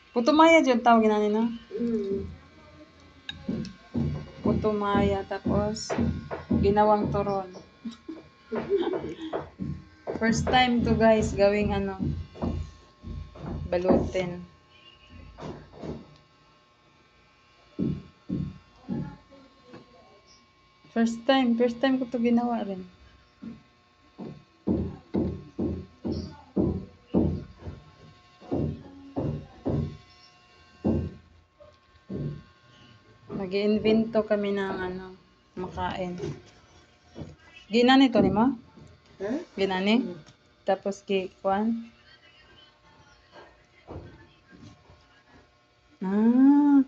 Putumaya dyan tawag na no? Mm. Putumaya tapos ginawang turon. First time to guys gawing ano balutin. First time ko to ginawa rin. Nag-iimbento kami ng ano, makain. Ginani to ni mo? Ha? Ginani? Tapos kikuan? Ah.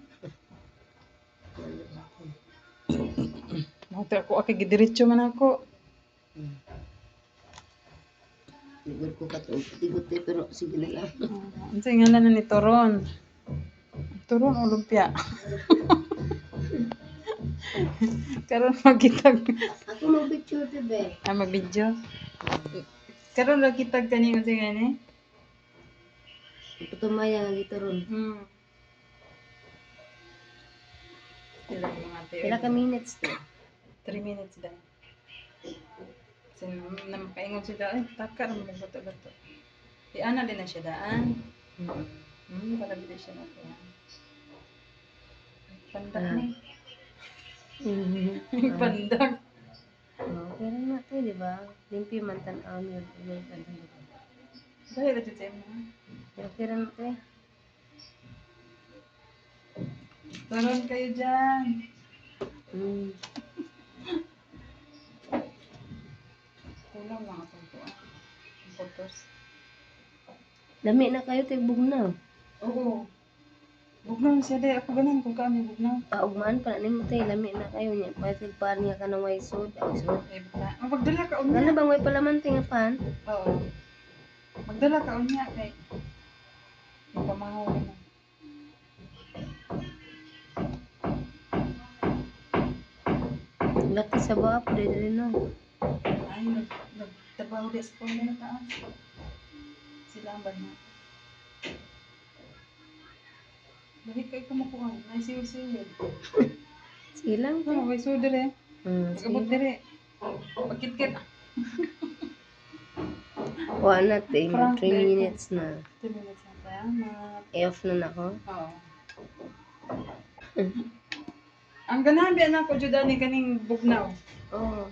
Mati ako, diretso man ako. Siguro ko katugot pero sige na lang. Ano sa ngalan na ni Toron? Toron Olympia. Karon magkitag. Ako mag-picture dibe. Mag-video. Karon magkitag kani mo sa ngani? Putumaya nga dito ron. Pila ka minutes to? 3 minutes daw. Kasi namapaingon siya ay takar mo nagbato-bato. Di ana din na siya daan. Para bili siya na kaya. Pandak na. Pandak. Okay rin na to, di ba? Limpyo man tan-aw yun. Dahil na siya mo. Okay rin na to eh. Taron kayo dyan. Kulang lang akong po. Ang photos. Lami na kayo kay Bugnaw. Oo. Bugnaw siya dahil. Ako ganin kung kami bugnaw. Ugmaan pa na mo tayo. Lami na kayo niya. Pwede pa niya ka ng waisod. Waisod. Magdala ka unya. Ano bang may palaman tinga pan? Oo. Magdala ka unya kay. Pamahaw naman. Laki sa baap. Dede no. Ay, nagtabaho din sa pwede na taas. Sila ang banyo. Bakit kayo kumukuha? Naisiw-siw. Silang to. Oo, may suder eh. Magabot Sige. dire. Pagkit-kit. Wala na te. Frank 3 Deco. minutes na. 2 minutes na tayo. I-off na ako. Oo. Ang ganahan biya na ko, Judani, kaning bugnaw. Oo.